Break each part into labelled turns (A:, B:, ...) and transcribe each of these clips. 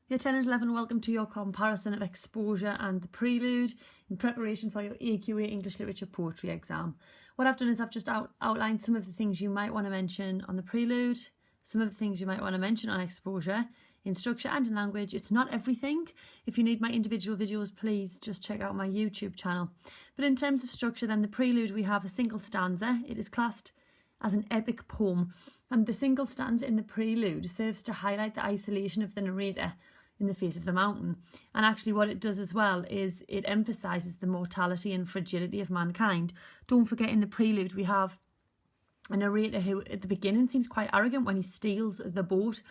A: Year 10 and 11, welcome to your comparison of exposure and the prelude in preparation for your AQA English Literature poetry exam. What I've done is I've just outlined some of the things you might want to mention on the prelude, some of the things you might want to mention on exposure, in structure and in language. It's not everything. If you need my individual videos, please just check out my YouTube channel. But in terms of structure, then the prelude, we have a single stanza. It is classed as an epic poem, and the single stanza in the prelude serves to highlight the isolation of the narrator in the face of the mountain. And actually what it does as well is it emphasises the mortality and fragility of mankind. Don't forget, in the prelude we have a narrator who at the beginning seems quite arrogant when he steals the boat.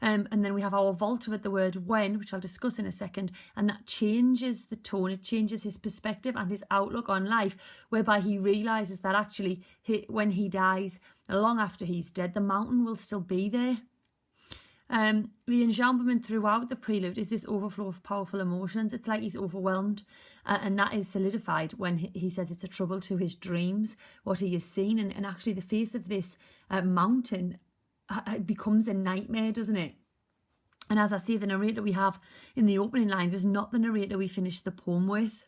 A: And then we have our vaulter at the word when, which I'll discuss in a second, and that changes the tone, it changes his perspective and his outlook on life, whereby he realises that actually when he dies, long after he's dead, the mountain will still be there. The enjambment throughout the prelude is this overflow of powerful emotions. It's like he's overwhelmed, and that is solidified when he says it's a trouble to his dreams, what he has seen, and actually the face of this mountain becomes a nightmare, doesn't it? And as I say, the narrator we have in the opening lines is not the narrator we finish the poem with.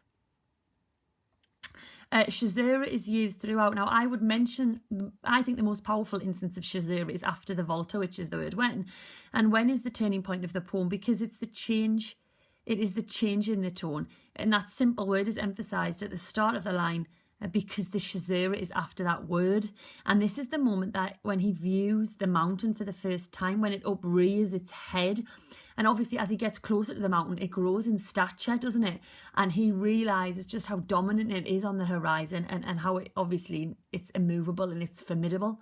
A: Shizuru is used throughout. Now, I would mention, I think the most powerful instance of Shizuru is after the vaulter, which is the word when. And when is the turning point of the poem, because it's the change, it is the change in the tone. And that simple word is emphasised at the start of the line because the Shizuru is after that word. And this is the moment that when he views the mountain for the first time, when it uprears its head. And obviously as he gets closer to the mountain, it grows in stature, doesn't it? And he realises just how dominant it is on the horizon, and how it obviously it's immovable and it's formidable.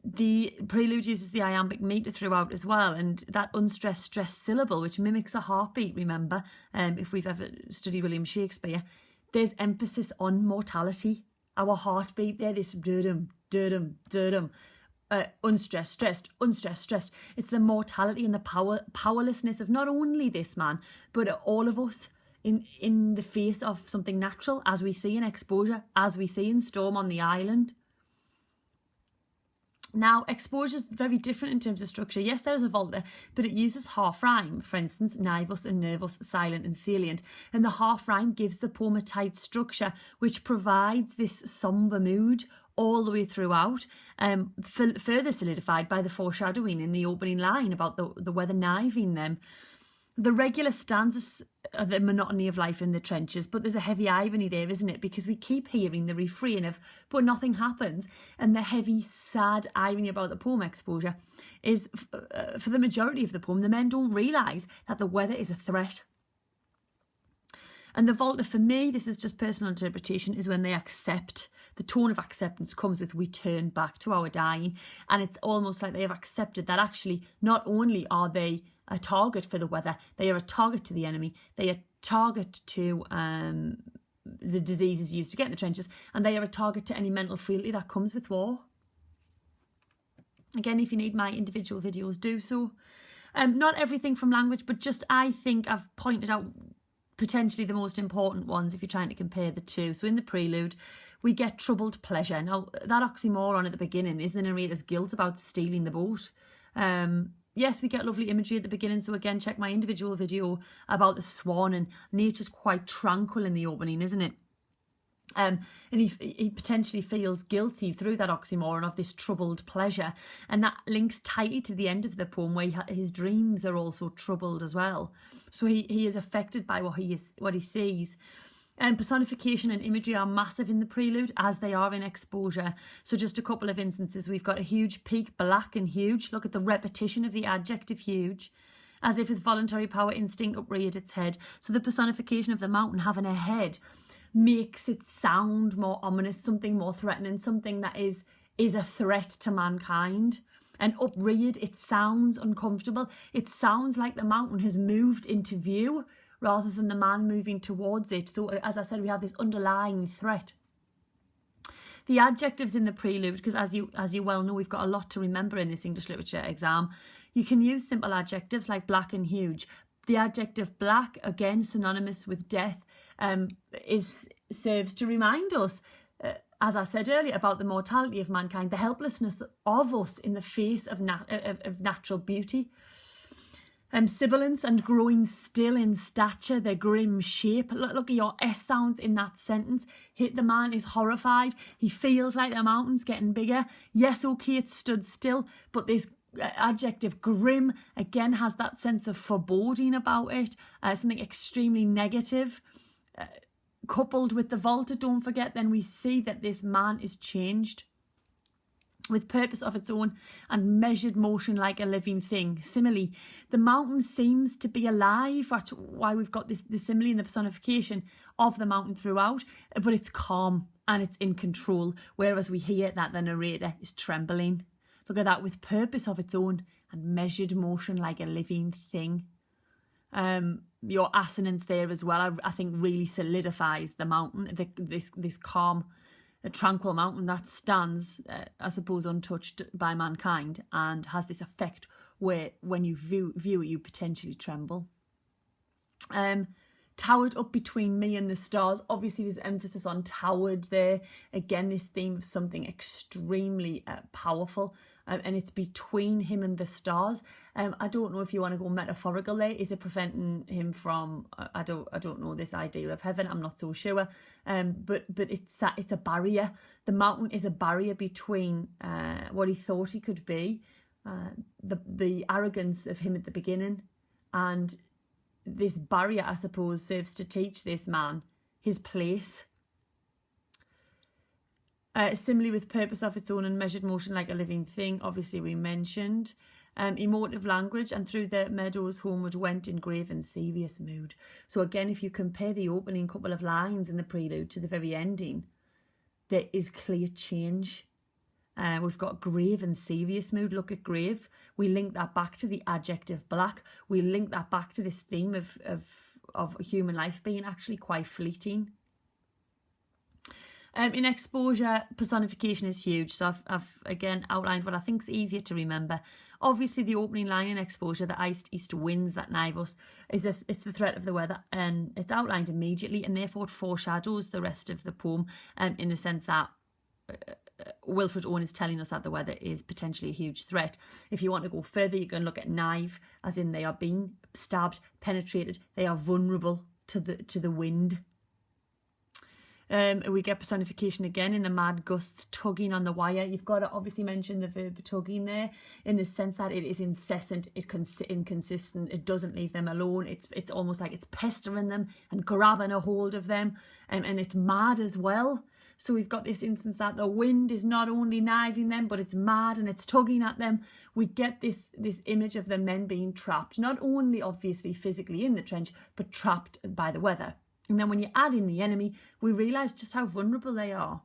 A: The prelude uses the iambic metre throughout as well, and that unstressed stressed syllable, which mimics a heartbeat, remember, if we've ever studied William Shakespeare, there's emphasis on mortality. Our heartbeat there, this dum dum dum. Unstressed, stressed, unstressed, stressed. It's the mortality and the powerlessness of not only this man, but all of us in the face of something natural, as we see in exposure, as we see in Storm on the Island. Now, exposure is very different in terms of structure. Yes, there is a vaulter, but it uses half rhyme. For instance, naevus and nervous, silent and salient. And the half rhyme gives the poem a tight structure, which provides this sombre mood all the way throughout, further solidified by the foreshadowing in the opening line about the weather kniving them. The regular stanzas are the monotony of life in the trenches, but there's a heavy irony there, isn't it? Because we keep hearing the refrain of, but nothing happens. And the heavy, sad irony about the poem exposure is, for the majority of the poem, the men don't realise that the weather is a threat. And the vaulter, for me, this is just personal interpretation, is when they accept. The tone of acceptance comes with, we turn back to our dying. And it's almost like they have accepted that actually not only are they a target for the weather, they are a target to the enemy, they are a target to the diseases used to get in the trenches, and they are a target to any mental frailty that comes with war. Again, if you need my individual videos, do so. Not everything from language, but just I think I've pointed out potentially the most important ones if you're trying to compare the two. So in the prelude, we get troubled pleasure. Now, that oxymoron at the beginning is the narrator's guilt about stealing the boat. Yes, we get lovely imagery at the beginning. So again, check my individual video about the swan, and nature's quite tranquil in the opening, isn't it? And he potentially feels guilty through that oxymoron of this troubled pleasure. And that links tightly to the end of the poem, where his dreams are also troubled as well. So he is affected by what he sees. Personification and imagery are massive in the prelude, as they are in exposure. So just a couple of instances. We've got a huge peak, black and huge. Look at the repetition of the adjective huge. As if with voluntary power, instinct upreared its head. So the personification of the mountain having a head makes it sound more ominous, something more threatening, something that is a threat to mankind. And upreared, it sounds uncomfortable. It sounds like the mountain has moved into view rather than the man moving towards it. So as I said, we have this underlying threat. The adjectives in the prelude, because as you well know, we've got a lot to remember in this English literature exam. You can use simple adjectives like black and huge. The adjective black, again synonymous with death, serves to remind us, as I said earlier, about the mortality of mankind, the helplessness of us in the face of natural beauty. Sibilance and growing still in stature, their grim shape. Look at your S sounds in that sentence. The man is horrified. He feels like the mountain's getting bigger. Yes, okay, it stood still, but this adjective grim again has that sense of foreboding about it, something extremely negative. Coupled with the vaulted, don't forget, then we see that this man is changed with purpose of its own and measured motion like a living thing. Similarly, the mountain seems to be alive. That's why we've got the simile and the personification of the mountain throughout, but it's calm and it's in control, whereas we hear that the narrator is trembling. Look at that, with purpose of its own and measured motion like a living thing. Your assonance there as well, I think, really solidifies the mountain, this calm, tranquil mountain that stands, I suppose, untouched by mankind and has this effect where when you view it, you potentially tremble. Towered up between me and the stars. Obviously, there's emphasis on towered there. Again, this theme of something extremely powerful, and it's between him and the stars. I don't know if you want to go metaphorical there. Is it preventing him from? I don't know this idea of heaven. I'm not so sure. But it's a barrier. The mountain is a barrier between what he thought he could be, the arrogance of him at the beginning, and this barrier, I suppose, serves to teach this man his place. Similarly, with purpose of its own and measured motion like a living thing, obviously we mentioned. Emotive language, and through the meadows homeward went in grave and serious mood. So again, if you compare the opening couple of lines in the prelude to the very ending, there is clear change. We've got grave and serious mood. Look at grave. We link that back to the adjective black. We link that back to this theme of human life being actually quite fleeting. In exposure, personification is huge. So I've again outlined what I think is easier to remember. Obviously, the opening line in exposure, the iced east winds that nigh us, it's the threat of the weather, and it's outlined immediately, and therefore it foreshadows the rest of the poem, in the sense that Wilfred Owen is telling us that the weather is potentially a huge threat. If you want to go further, you can look at knife, as in they are being stabbed, penetrated, they are vulnerable to the wind. We get personification again in the mad gusts tugging on the wire. You've got to obviously mention the verb tugging there, in the sense that it is incessant, it's inconsistent, it doesn't leave them alone. It's almost like it's pestering them and grabbing a hold of them, and it's mad as well. So we've got this instance that the wind is not only kniving them, but it's mad and it's tugging at them. We get this image of the men being trapped, not only obviously physically in the trench, but trapped by the weather. And then when you add in the enemy, we realise just how vulnerable they are.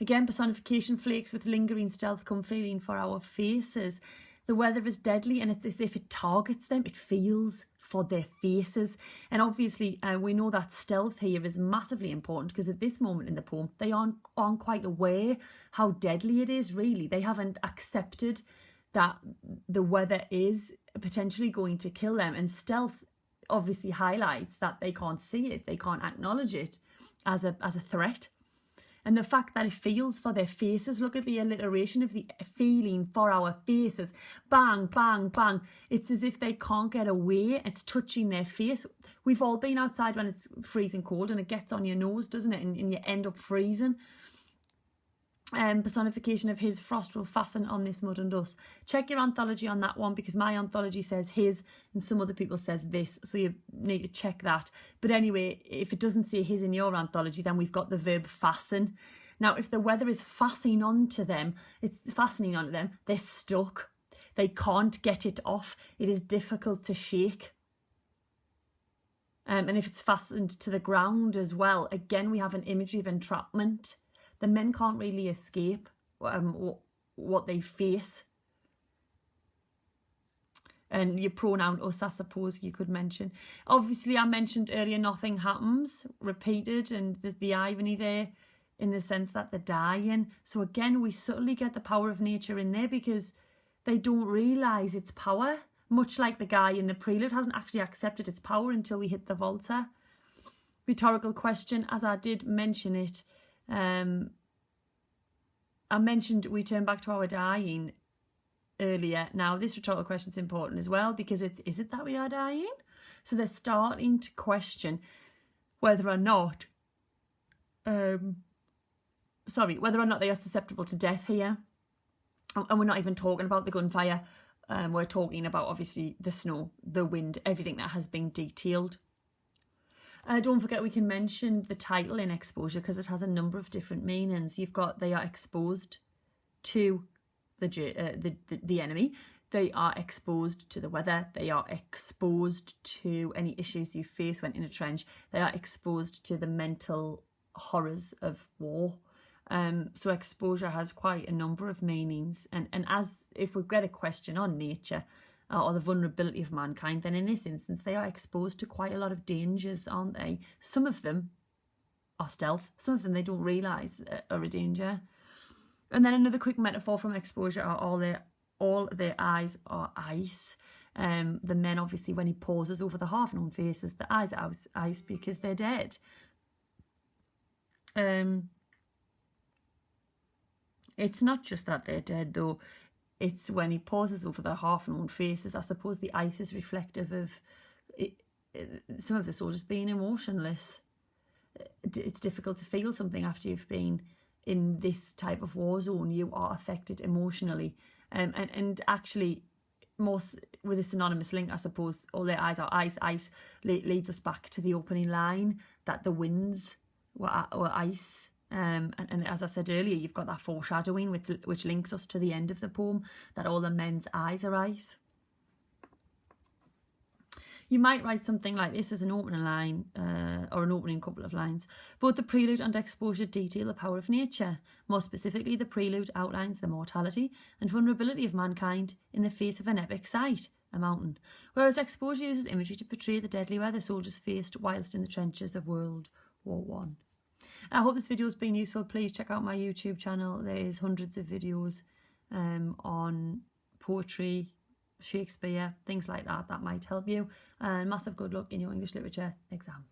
A: Again, personification, flakes with lingering stealth come feeling for our faces. The weather is deadly, and it's as if it targets them. It feels for their faces. And obviously, we know that stealth here is massively important, because at this moment in the poem, they aren't quite aware how deadly it is, really. They haven't accepted that the weather is potentially going to kill them. And stealth obviously highlights that they can't see it, they can't acknowledge it as a threat. And the fact that it feels for their faces, look at the alliteration of the feeling for our faces. Bang, bang, bang. It's as if they can't get away. It's touching their face. We've all been outside when it's freezing cold and it gets on your nose, doesn't it? And you end up freezing. Personification of his frost will fasten on this mud and dust. Check your anthology on that one, because my anthology says his and some other people says this, so you need to check that. But anyway, if it doesn't say his in your anthology, then we've got the verb fasten. Now, if the weather is fastening onto them, they're stuck. They can't get it off. It is difficult to shake. And if it's fastened to the ground as well, again, we have an imagery of entrapment. The men can't really escape what they face. And your pronoun us, I suppose you could mention. Obviously, I mentioned earlier, nothing happens, repeated, and the irony there in the sense that they're dying. So again, we subtly get the power of nature in there, because they don't realise its power, much like the guy in the prelude hasn't actually accepted its power until we hit the Volta. Rhetorical question, as I did mention it, I mentioned we turn back to our dying. earlier. Now, this rhetorical question is important as well, because is it that we are dying? So they're starting to question whether or not, whether or not they are susceptible to death here. And we're not even talking about the gunfire. We're talking about, obviously, the snow, the wind, everything that has been detailed. Don't forget, we can mention the title in exposure, because it has a number of different meanings. You've got, they are exposed to the enemy. They are exposed to the weather. They are exposed to any issues you face when in a trench. They are exposed to the mental horrors of war. So exposure has quite a number of meanings. And as if we get a question on nature or the vulnerability of mankind, then in this instance, they are exposed to quite a lot of dangers, aren't they? Some of them are stealth. Some of them they don't realise are a danger. And then another quick metaphor from exposure are all their eyes are ice. The men, obviously, when he pauses over the half-known faces, the eyes are ice because they're dead. It's not just that they're dead, though. It's when he pauses over the half-known faces. I suppose the ice is reflective of some of the soldiers being emotionless. It's difficult to feel something after you've been in this type of war zone. You are affected emotionally. And actually, most with a synonymous link, I suppose, all their eyes are ice. Ice leads us back to the opening line, that the winds were ice. And as I said earlier, you've got that foreshadowing which links us to the end of the poem, that all the men's eyes are ice. You might write something like this as an opening line or an opening couple of lines. Both the prelude and exposure detail the power of nature. More specifically, the prelude outlines the mortality and vulnerability of mankind in the face of an epic sight, a mountain, whereas exposure uses imagery to portray the deadly weather soldiers faced whilst in the trenches of World War I. I hope this video has been useful. Please check out my YouTube channel. There's hundreds of videos on poetry, Shakespeare, things like that might help you. And massive good luck in your English literature exam.